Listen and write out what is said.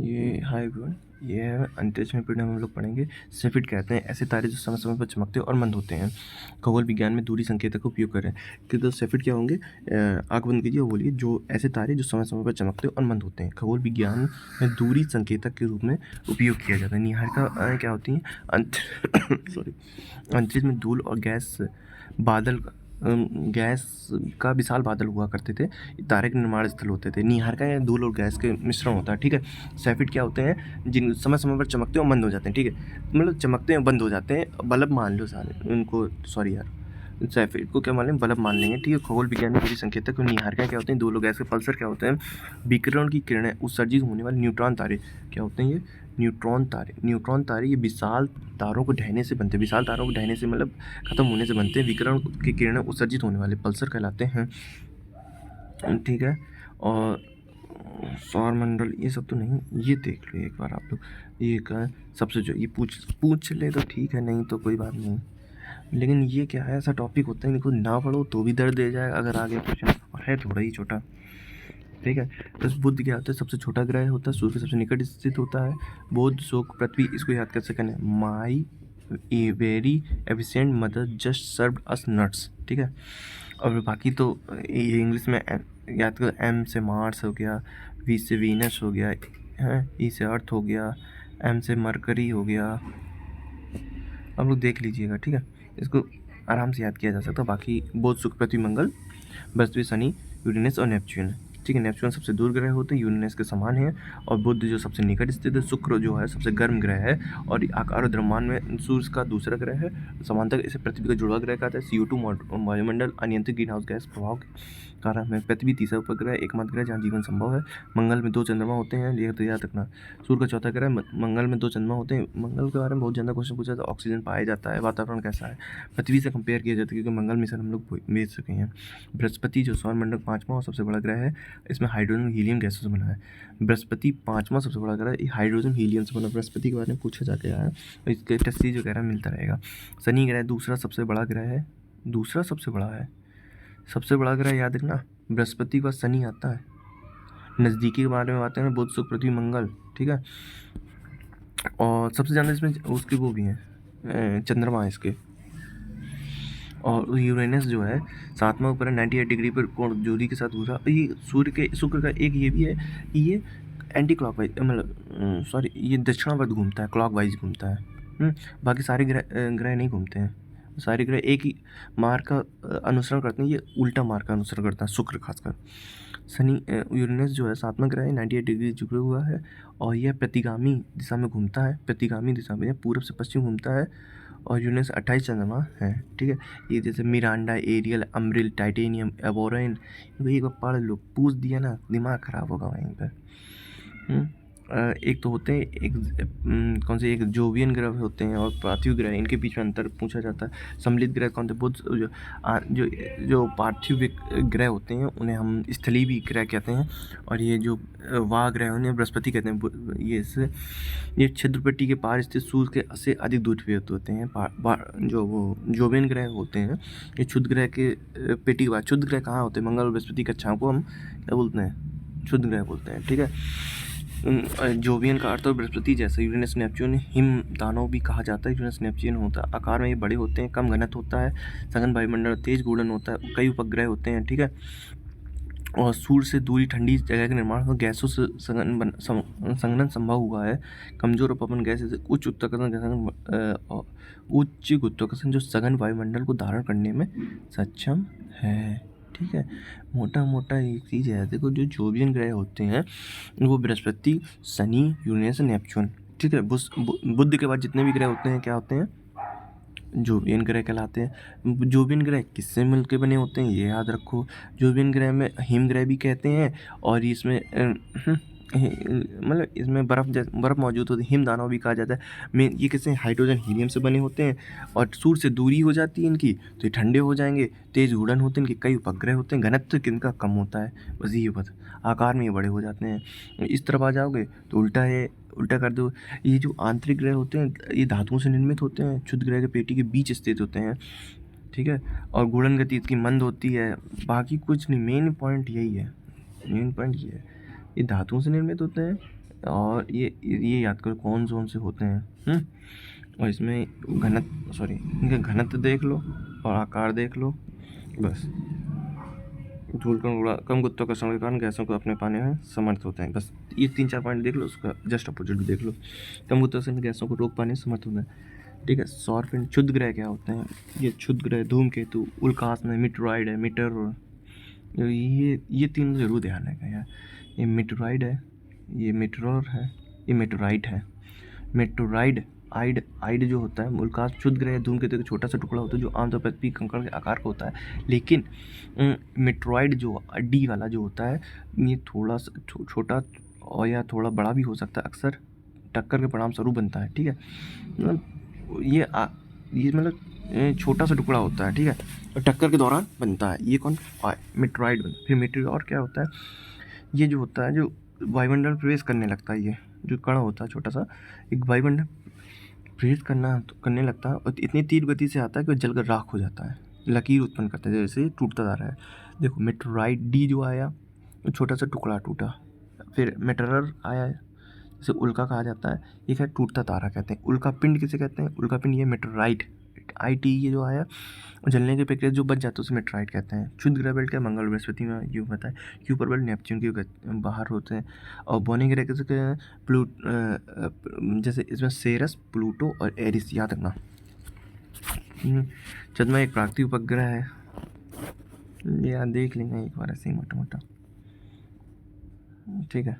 ये hi everyone, ये है अंतरिक्ष में पीरियड हम लोग पढ़ेंगे। सेफिड कहते हैं ऐसे तारे जो समय समय पर चमकते और मंद होते हैं। खगोल विज्ञान में दूरी संकेतक का उपयोग करें कि तो सेफिड क्या होंगे। आंख बंद कीजिए और बोलिए जो ऐसे तारे जो समय समय पर चमकते और मंद होते हैं। खगोल विज्ञान में दूरी संकेतक के रूप में उपयोग किया जाता है। निहारिका क्या होती हैं? सॉरी अंतरिक्ष में धूल और बादल गैस का विशाल बादल हुआ करते थे। तारे के निर्माण स्थल होते थे। निहारिका या धूल और गैस के मिश्रण होता है। ठीक है। सैफिड क्या होते हैं? जिन समय समय पर चमकते हैं और बंद हो जाते हैं। ठीक है, मतलब चमकते हैं बंद हो जाते हैं। बल्ब मान लो सारे उनको, सॉरी यार, सैफिड को क्या मान लें? बल्ब मान लेंगे। ठीक है। खगोल विज्ञान में दूरी संकेतक निहारिका क्या होते हैं? धूल और गैस के पल्सर क्या होते हैं? विकिरण की किरणें उत्सर्जित होने वाले न्यूट्रॉन तारे क्या होते हैं? ये न्यूट्रॉन तारे ये विशाल तारों को ढहने से बनते हैं। विशाल तारों को ढहने से मतलब खत्म होने से बनते हैं। विकिरण की किरणें उत्सर्जित होने वाले पल्सर कहलाते हैं। ठीक है। और सौर मंडल ये सब तो नहीं, ये देख लो एक बार आप लोग। ये का सबसे जो ये पूछ ले तो ठीक है, नहीं तो कोई बात नहीं। लेकिन ये क्या है, ऐसा टॉपिक होता है इनको ना पढ़ो तो भी दर्द दे जाए अगर आगे क्वेश्चन, और है थोड़ा ही छोटा। ठीक है। तो बुध क्या होता है? सबसे छोटा ग्रह होता है, सूर्य के सबसे निकट स्थित होता है। बुध, शुक्र, पृथ्वी, इसको याद कर सकें। My a very efficient mother just serve us nuts. ठीक है। और बाकी तो ये इंग्लिश में याद करो। एम से मार्स हो गया, वी से वीनस हो गया, है ई से अर्थ हो गया, एम से मरकरी हो गया। आप लोग देख लीजिएगा। ठीक है। इसको आराम से याद किया जा सकता है। बाकी बुध, शुक्र, पृथ्वी, मंगल, बृहस्पति, शनि, यूरेनस और नेपच्यून। ठीक है। नेपच्यून सबसे दूर ग्रह होते हैं, यूरेनस के समान है। और बुध जो सबसे निकट स्थित है, शुक्र जो है सबसे गर्म ग्रह है और आकार और द्रव्यमान में सूर्य का दूसरा ग्रह है। समांतर इसे पृथ्वी का जुड़वा ग्रह कहता है। CO2 वायुमंडल अनियंत्रित ग्रीन हाउस गैस प्रभाव के कारण में पृथ्वी तीसरा उपग्रह, एकमात्र ग्रह जहाँ जीवन संभव है। मंगल में 2 चंद्रमा होते हैं, ये तो याद रखना। सूर्य का चौथा ग्रह। मंगल में 2 चंद्रमा होते हैं। मंगल के बारे में बहुत ज़्यादा क्वेश्चन पूछा था। ऑक्सीजन पाया जाता है, वातावरण कैसा है, पृथ्वी से कंपेयर किया जाता है क्योंकि मंगल मिशन हम लोग भेज सके हैं। बृहस्पति जो सौरमंडल 5वां और सबसे बड़ा ग्रह है, इसमें हाइड्रोजन हीलियम गैसों से बना है। बृहस्पति 5वां सबसे बड़ा ग्रह है, हाइड्रोजन हीलियम से बना। बृहस्पति के बारे में पूछा जाके आया है, इसके टेस्ट सीरीज वगैरह मिलता रहेगा। शनि ग्रह दूसरा सबसे बड़ा ग्रह है, दूसरा सबसे बड़ा है। सबसे बड़ा ग्रह याद रखना, बृहस्पति के बाद शनि आता है। नज़दीकी के बारे में बात करें, बुध, शुक्र, पृथ्वी, मंगल। ठीक है। और सबसे ज़्यादा इसमें उसके वो भी हैं, चंद्रमा इसके। और यूरेनस जो है 7वां ऊपर 98 डिग्री पर कोण दूरी के साथ घूरा। ये शुक्र का एक ये भी है कि ये एंटी क्लॉकवाइज, मतलब सॉरी, ये दक्षिणावर्त घूमता है, क्लॉकवाइज घूमता है। बाकी सारे ग्रह नहीं घूमते हैं। सारे ग्रह एक ही मार्ग का अनुसरण करते हैं, ये उल्टा मार्ग का अनुसरण करता है, शुक्र खासकर। शनि यूरेनस जो है 7वां ग्रह है, 98 डिग्री झुका हुआ है और यह प्रतिगामी दिशा में घूमता है। प्रतिगामी दिशा में पूर्व से पश्चिम घूमता है। और यूरेनस 28 चंद्रमा है। ठीक है। ये जैसे मिरांडा, एरियल, अम्ब्रिल, टाइटेनियम, एबोराइन, एक बार पढ़ लो, पूछ दिया ना दिमाग खराब होगा वहीं पर। एक तो होते हैं एक कौन से, एक जोवियन ग्रह होते हैं और पार्थिव ग्रह, इनके बीच में अंतर पूछा जाता है। सम्मिलित ग्रह कौन थे? बुध जो जो पार्थिव ग्रह होते हैं उन्हें हम स्थलीय भी ग्रह कहते हैं। और ये जो वाह ग्रह उन्हें बृहस्पति कहते हैं। ये छिद्र पेटी के पार स्थित सूर्य के से अधिक दूर पे होते हैं। जो वो जोवियन ग्रह होते हैं, ये क्षुद्र ग्रह के पेटी के बाद। क्षुद्र ग्रह कहाँ होते हैं? मंगल और बृहस्पति के कक्षाओं को हम क्या बोलते हैं? क्षुद्र ग्रह बोलते हैं। ठीक है। जोवियन का अर्थ और बृहस्पति जैसा। यूरेनस, नेपच्यून हिम दानव भी कहा जाता है। यूरेनस नेपच्यून होता है, आकार में ये बड़े होते हैं, कम घनत्व होता है, सघन वायुमंडल, तेज घूर्णन होता है, कई उपग्रह होते हैं। ठीक है। और सूर्य से दूरी, ठंडी जगह के निर्माण में गैसों से संघनन संभव हुआ है। कमजोर और पवन गैस से उच्च गुरुत्वाकर्षण जो सघन वायुमंडल को धारण करने में सक्षम है। ठीक है। मोटा मोटा एक चीज़ है, देखो जो जोवियन ग्रह होते हैं वो बृहस्पति, शनि, यूरेनस, नेपच्यून। ठीक है। बुध के बाद जितने भी ग्रह होते हैं क्या होते हैं? जोवियन ग्रह कहलाते हैं। जोवियन ग्रह किससे मिलकर बने होते हैं ये याद रखो। जोवियन ग्रह में हिम ग्रह भी कहते हैं और इसमें मतलब इसमें बर्फ़ मौजूद होती है, हिम दानव भी कहा जाता है। मेन ये किससे? हाइड्रोजन हीलियम से बने होते हैं। और सूर्य से दूरी हो जाती है इनकी तो ये ठंडे हो जाएंगे, तेज घूर्णन होते हैं इनके, कई उपग्रह होते हैं, घनत्व किनका कम होता है, बस ये बस आकार में ये बड़े हो जाते हैं। इस तरफ आ जाओगे तो उल्टा है, उल्टा कर दो। ये जो आंतरिक ग्रह होते हैं ये धातुओं से निर्मित होते हैं, क्षुद्र ग्रह के पेटी के बीच स्थित होते हैं। ठीक है। और घूर्णन गति इसकी मंद होती है। बाकी कुछ नहीं, मेन पॉइंट यही है, मेन पॉइंट ये है, ये धातुओं से निर्मित होते हैं, और ये याद करो कौन से होते हैं। और इसमें इनका घनत्व देख लो और आकार देख लो बस। धूल कण गुणा कम गुरुत्वाकर्षण के कारण गैसों को अपने पाने में समर्थ होते हैं। बस ये 3-4 पॉइंट देख लो, उसका जस्ट अपोजिट भी देख लो। कम गुरुत्वाकर्षण में गैसों को रोक पाने में समर्थ होते हैं। ठीक है। सौरपिंड, क्षुद्र ग्रह क्या होते हैं? ये क्षुद्र ग्रह धूमकेतु, उल्कास में मीटरॉइड है, ये तीन जरूर ध्यान रखना यार। ये मीटरॉइड है, ये मीटरर है, ये मीटराइट है। मीटराइड आइड जो होता है उल्कास क्षुद्र ग्रह धूमकेतु का छोटा सा टुकड़ा होता है जो आमतौर पर पृथ्वी कंकड़ के आकार का होता है। लेकिन मीटरॉइड जो डी वाला जो होता है ये थोड़ा सा छोटा और या थोड़ा बड़ा भी हो सकता है, अक्सर टक्कर के परिणाम स्वरूप बनता है। ठीक है। ये मतलब छोटा सा टुकड़ा होता है। ठीक है। और टक्कर के दौरान बनता है। ये कौन? मीटरॉइड बनता है। फिर मीटरॉर क्या होता है? ये जो होता है जो वायुमंडल में प्रवेश करने लगता है, ये जो कण होता है छोटा सा, एक वायुमंडल प्रवेश करने लगता है और इतनी तीव्र गति से आता है कि वो जलकर राख हो जाता है, लकीर उत्पन्न करता है, जैसे टूटता जा रहा है। देखो मेटराइट डी जो आया छोटा सा टुकड़ा टूटा। फिर मेटरर आया जिसे उल्का कहा जाता है, ये क्या टूटता तारा कहते हैं। उल्का पिंड किसे कहते हैं? उल्का पिंड ये मेटराइट IT ये जो आया जलने की प्रक्रिया जो बच जाता है उसे मेटराइट कहते हैं। क्षुद्र ग्रह बेल्ट क्या मंगल बृहस्पति में यूँ होता है। क्यूपर बेल्ट नेपच्यून के बाहर होते हैं। और बोनी ग्रह कैसे जैसे इसमें सेरस, प्लूटो और एरिस याद रखना। चंद्रमा एक प्राकृतिक उपग्रह है, ये देख लेंगे एक बार ऐसे ही मोटा मोटा। ठीक है।